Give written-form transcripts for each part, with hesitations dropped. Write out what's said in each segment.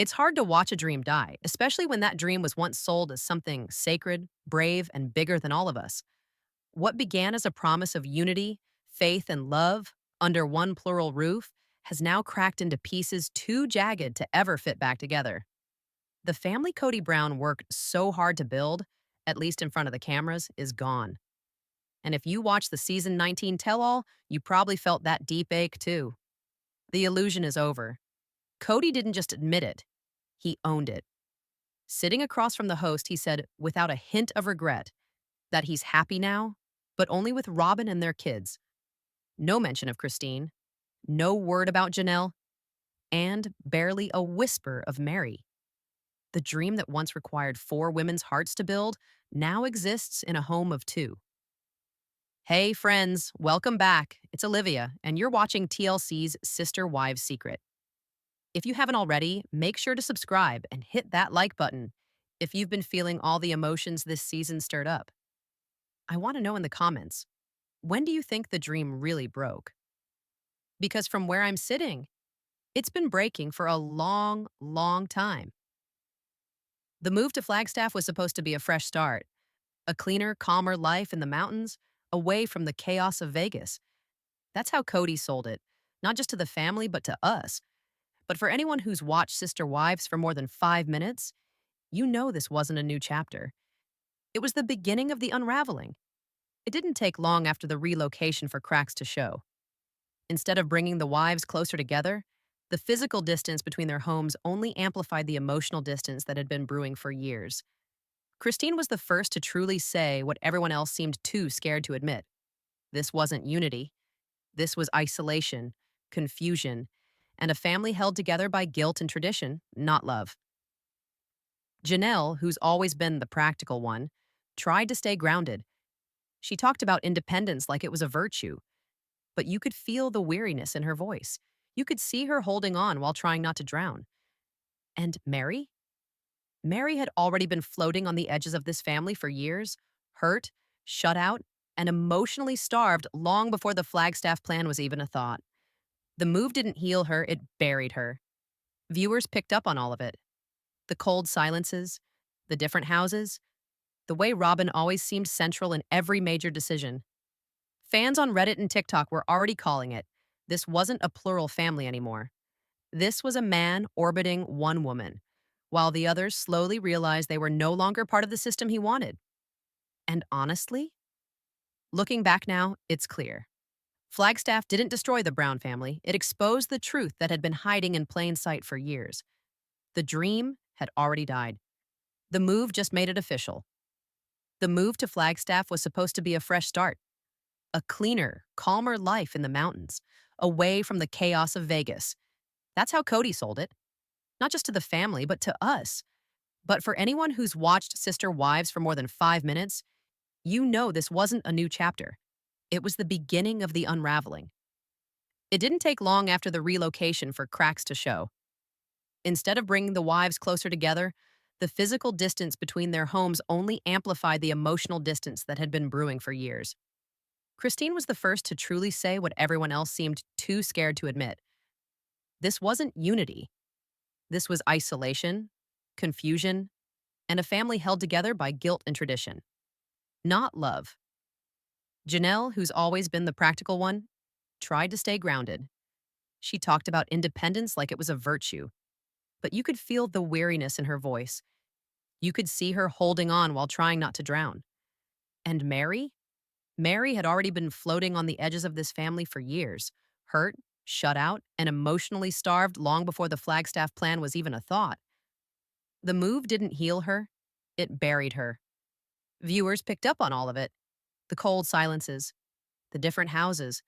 It's hard to watch a dream die, especially when that dream was once sold as something sacred, brave, and bigger than all of us. What began as a promise of unity, faith, and love under one plural roof has now cracked into pieces too jagged to ever fit back together. The family Kody Brown worked so hard to build, at least in front of the cameras, is gone. And if you watched the season 19 tell all, you probably felt that deep ache too. The illusion is over. Cody didn't just admit it, he owned it. Sitting across from the host, he said, without a hint of regret, that he's happy now, but only with Robyn and their kids. No mention of Christine, no word about Janelle, and barely a whisper of Mary. The dream that once required four women's hearts to build now exists in a home of two. Hey, friends, welcome back. It's Olivia, and you're watching TLC's Sister Wives Secret. If you haven't already, make sure to subscribe and hit that like button if you've been feeling all the emotions this season stirred up. I want to know in the comments, when do you think the dream really broke? Because from where I'm sitting, it's been breaking for a long, long time. The move to Flagstaff was supposed to be a fresh start, a cleaner, calmer life in the mountains, away from the chaos of Vegas. That's how Cody sold it, not just to the family, but to us. But for anyone who's watched Sister Wives for more than 5 minutes, you know this wasn't a new chapter. It was the beginning of the unraveling. It didn't take long after the relocation for cracks to show. Instead of bringing the wives closer together, the physical distance between their homes only amplified the emotional distance that had been brewing for years. Christine was the first to truly say what everyone else seemed too scared to admit. This wasn't unity. This was isolation, confusion, and a family held together by guilt and tradition, not love. Janelle, who's always been the practical one, tried to stay grounded. She talked about independence like it was a virtue, but you could feel the weariness in her voice. You could see her holding on while trying not to drown. And Mary? Mary had already been floating on the edges of this family for years, hurt, shut out, and emotionally starved long before the Flagstaff plan was even a thought. The move didn't heal her, it buried her. Viewers picked up on all of it. The cold silences, the different houses, the way Robyn always seemed central in every major decision. Fans on Reddit and TikTok were already calling it. This wasn't a plural family anymore. This was a man orbiting one woman, while the others slowly realized they were no longer part of the system he wanted. And honestly, looking back now, it's clear. Flagstaff didn't destroy the Brown family, it exposed the truth that had been hiding in plain sight for years. The dream had already died. The move just made it official. The move to Flagstaff was supposed to be a fresh start, a cleaner, calmer life in the mountains, away from the chaos of Vegas. That's how Cody sold it, not just to the family, but to us. But for anyone who's watched Sister Wives for more than 5 minutes, you know this wasn't a new chapter. It was the beginning of the unraveling. It didn't take long after the relocation for cracks to show. Instead of bringing the wives closer together, the physical distance between their homes only amplified the emotional distance that had been brewing for years. Christine was the first to truly say what everyone else seemed too scared to admit. This wasn't unity. This was isolation, confusion, and a family held together by guilt and tradition. Not love. Janelle, who's always been the practical one, tried to stay grounded. She talked about independence like it was a virtue, but you could feel the weariness in her voice. You could see her holding on while trying not to drown. And Mary? Mary had already been floating on the edges of this family for years, hurt, shut out, and emotionally starved long before the Flagstaff plan was even a thought. The move didn't heal her, it buried her. Viewers picked up on all of it. The cold silences, the different houses,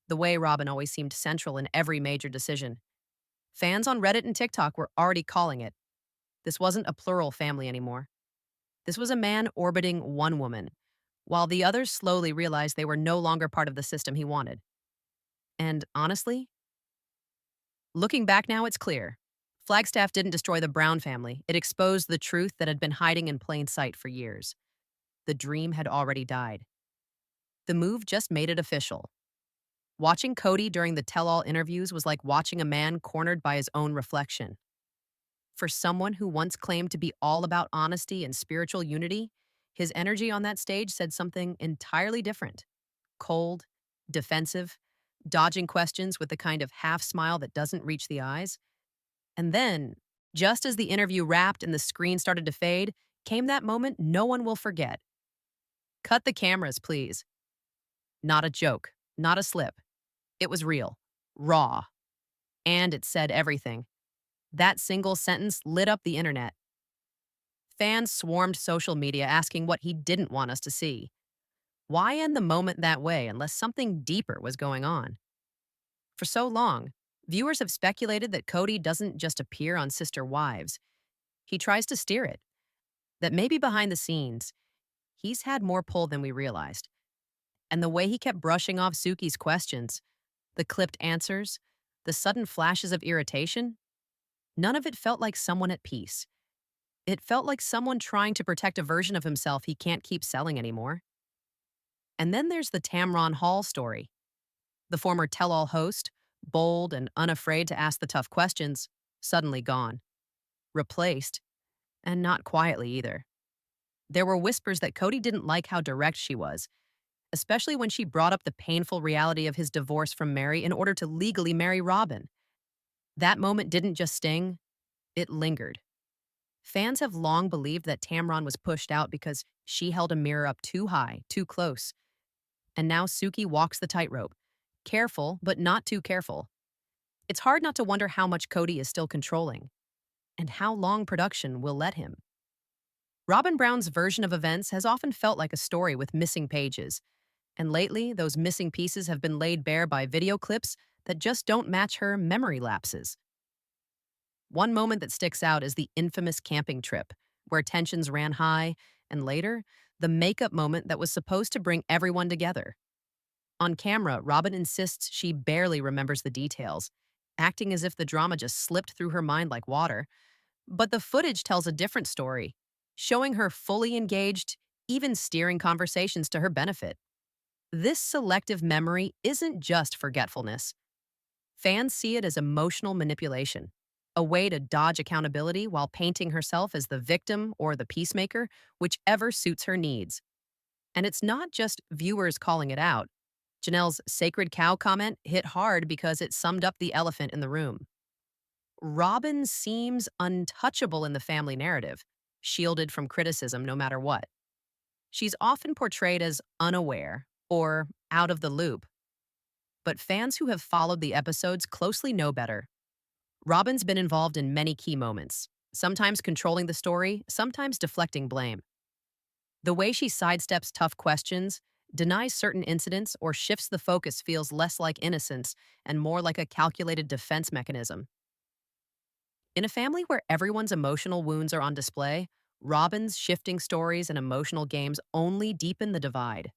the way Robyn always seemed central in every major decision. Fans on Reddit and TikTok were already calling it. This wasn't a plural family anymore. This was a man orbiting one woman, while the others slowly realized they were no longer part of the system he wanted. And honestly, looking back now, it's clear. Flagstaff didn't destroy the Brown family. It exposed the truth that had been hiding in plain sight for years. The dream had already died. The move just made it official. Watching Cody during the tell-all interviews was like watching a man cornered by his own reflection. For someone who once claimed to be all about honesty and spiritual unity, his energy on that stage said something entirely different: cold, defensive, dodging questions with the kind of half smile that doesn't reach the eyes. And then, just as the interview wrapped and the screen started to fade, came that moment no one will forget. Cut the cameras, please. Not a joke, not a slip. It was real, raw, and it said everything. That single sentence lit up the internet. Fans swarmed social media asking what he didn't want us to see. Why end the moment that way unless something deeper was going on? For so long, viewers have speculated that Cody doesn't just appear on Sister Wives, he tries to steer it. That maybe behind the scenes, he's had more pull than we realized. And the way he kept brushing off Suki's questions, the clipped answers, the sudden flashes of irritation, none of it felt like someone at peace. It felt like someone trying to protect a version of himself he can't keep selling anymore. And then there's the Tamron Hall story. The former tell-all host, bold and unafraid to ask the tough questions, suddenly gone. Replaced, and not quietly either. There were whispers that Cody didn't like how direct she was, especially when she brought up the painful reality of his divorce from Mary in order to legally marry Robyn. That moment didn't just sting, it lingered. Fans have long believed that Tamron was pushed out because she held a mirror up too high, too close. And now Suki walks the tightrope. Careful, but not too careful. It's hard not to wonder how much Cody is still controlling, and how long production will let him. Robyn Brown's version of events has often felt like a story with missing pages, and lately those missing pieces have been laid bare by video clips that just don't match her memory lapses. One moment that sticks out is the infamous camping trip, where tensions ran high, and later, the makeup moment that was supposed to bring everyone together. On camera, Robyn insists she barely remembers the details, acting as if the drama just slipped through her mind like water. But the footage tells a different story, showing her fully engaged, even steering conversations to her benefit. This selective memory isn't just forgetfulness. Fans see it as emotional manipulation, a way to dodge accountability while painting herself as the victim or the peacemaker, whichever suits her needs. And it's not just viewers calling it out. Janelle's sacred cow comment hit hard because it summed up the elephant in the room. Robyn seems untouchable in the family narrative, shielded from criticism no matter what. She's often portrayed as unaware or out of the loop. But fans who have followed the episodes closely know better. Robyn's been involved in many key moments, sometimes controlling the story, sometimes deflecting blame. The way she sidesteps tough questions, denies certain incidents, or shifts the focus feels less like innocence and more like a calculated defense mechanism. In a family where everyone's emotional wounds are on display, Robyn's shifting stories and emotional games only deepen the divide.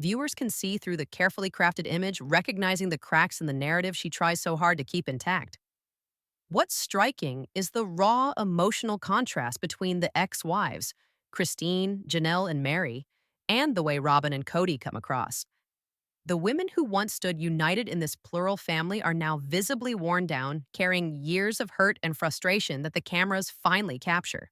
Viewers can see through the carefully crafted image, recognizing the cracks in the narrative she tries so hard to keep intact. What's striking is the raw emotional contrast between the ex-wives, Christine, Janelle, and Mary, and the way Robyn and Cody come across. The women who once stood united in this plural family are now visibly worn down, carrying years of hurt and frustration that the cameras finally capture.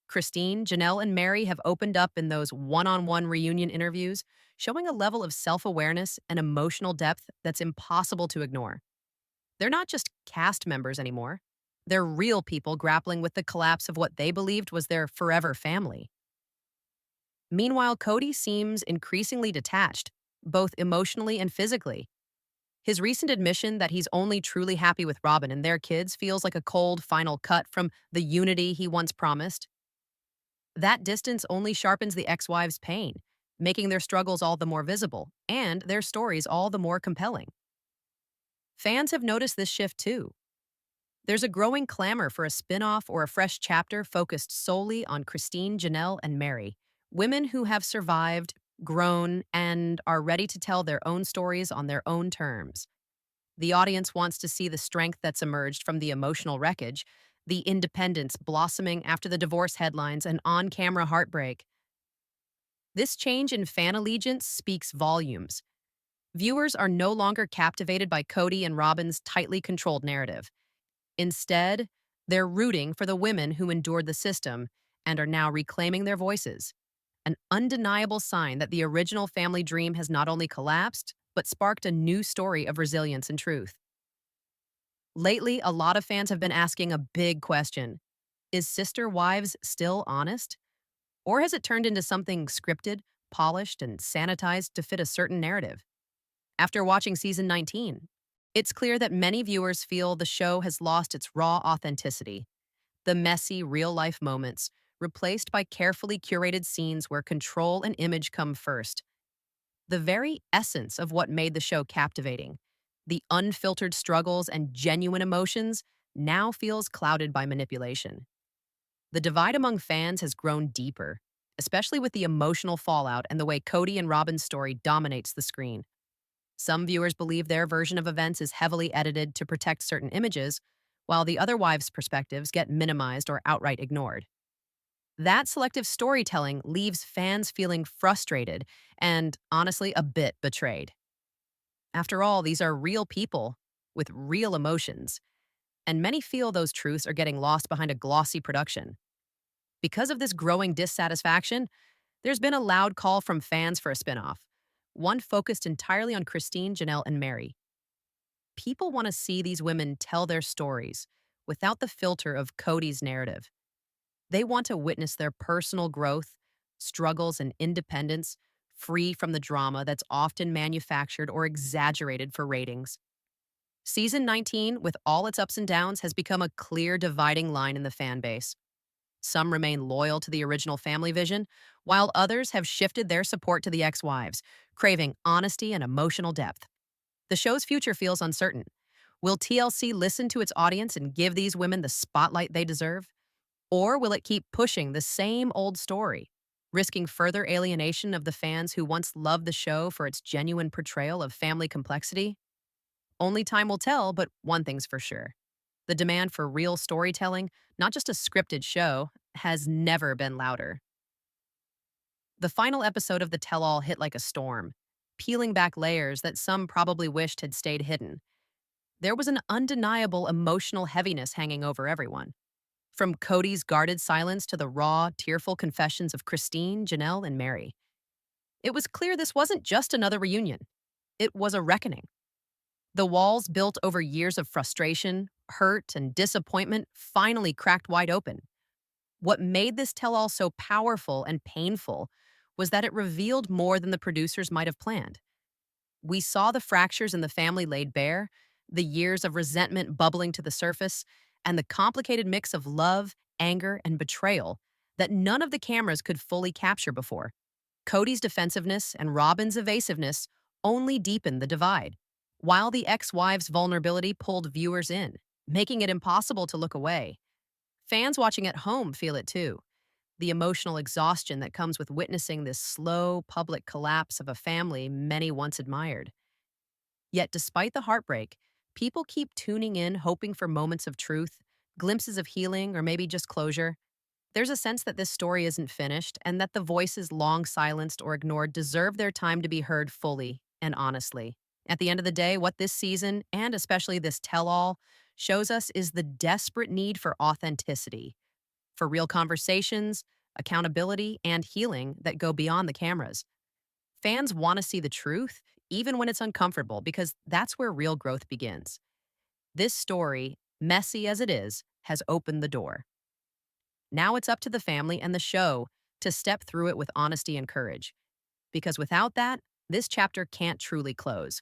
Christine, Janelle, and Mary have opened up in those one-on-one reunion interviews, showing a level of self-awareness and emotional depth that's impossible to ignore. They're not just cast members anymore. They're real people grappling with the collapse of what they believed was their forever family. Meanwhile, Cody seems increasingly detached, both emotionally and physically. His recent admission that he's only truly happy with Robyn and their kids feels like a cold final cut from the unity he once promised. That distance only sharpens the ex-wives' pain, making their struggles all the more visible and their stories all the more compelling. Fans have noticed this shift too. There's a growing clamor for a spin-off or a fresh chapter focused solely on Christine, Janelle, and Mary, women who have survived, grown, and are ready to tell their own stories on their own terms. The audience wants to see the strength that's emerged from the emotional wreckage, the independence blossoming after the divorce headlines and on-camera heartbreak. This change in fan allegiance speaks volumes. Viewers are no longer captivated by Cody and Robyn's tightly controlled narrative. Instead, They're rooting for the women who endured the system and are now reclaiming their voices. An undeniable sign that the original family dream has not only collapsed, but sparked a new story of resilience and truth. Lately, a lot of fans have been asking a big question. Is Sister Wives still honest? Or has it turned into something scripted, polished, and sanitized to fit a certain narrative? After watching season 19, it's clear that many viewers feel the show has lost its raw authenticity. The messy, real life moments, replaced by carefully curated scenes where control and image come first. The very essence of what made the show captivating, the unfiltered struggles and genuine emotions, now feels clouded by manipulation. The divide among fans has grown deeper, especially with the emotional fallout and the way Cody and Robyn's story dominates the screen. Some viewers believe their version of events is heavily edited to protect certain images, while the other wives' perspectives get minimized or outright ignored. That selective storytelling leaves fans feeling frustrated and, honestly, a bit betrayed. After all, these are real people with real emotions, and many feel those truths are getting lost behind a glossy production. Because of this growing dissatisfaction, there's been a loud call from fans for a spinoff, one focused entirely on Christine, Janelle, and Mary. People want to see these women tell their stories without the filter of Cody's narrative. They want to witness their personal growth, struggles, and independence, free from the drama that's often manufactured or exaggerated for ratings. Season 19, with all its ups and downs, has become a clear dividing line in the fan base. Some remain loyal to the original family vision, while others have shifted their support to the ex wives, craving honesty and emotional depth. The show's future feels uncertain. Will TLC listen to its audience and give these women the spotlight they deserve? Or will it keep pushing the same old story, risking further alienation of the fans who once loved the show for its genuine portrayal of family complexity? Only time will tell, but one thing's for sure. The demand for real storytelling, not just a scripted show, has never been louder. The final episode of The Tell All hit like a storm, peeling back layers that some probably wished had stayed hidden. There was an undeniable emotional heaviness hanging over everyone. From Cody's guarded silence to the raw, tearful confessions of Christine, Janelle, and Mary. It was clear this wasn't just another reunion. It was a reckoning. The walls built over years of frustration, hurt, and disappointment finally cracked wide open. What made this tell-all so powerful and painful was that it revealed more than the producers might have planned. We saw the fractures in the family laid bare, the years of resentment bubbling to the surface, and the complicated mix of love, anger, and betrayal that none of the cameras could fully capture before. Cody's defensiveness and Robyn's evasiveness only deepened the divide, while the ex-wife's vulnerability pulled viewers in, making it impossible to look away. Fans watching at home feel it too. The emotional exhaustion that comes with witnessing this slow, public collapse of a family many once admired. Yet, despite the heartbreak, people keep tuning in, hoping for moments of truth, glimpses of healing, or maybe just closure. There's a sense that this story isn't finished and that the voices long silenced or ignored deserve their time to be heard fully and honestly. At the end of the day, what this season, and especially this tell all, shows us is the desperate need for authenticity, for real conversations, accountability, and healing that go beyond the cameras. Fans want to see the truth, even when it's uncomfortable, because that's where real growth begins. This story, messy as it is, has opened the door. Now it's up to the family and the show to step through it with honesty and courage. Because without that, this chapter can't truly close.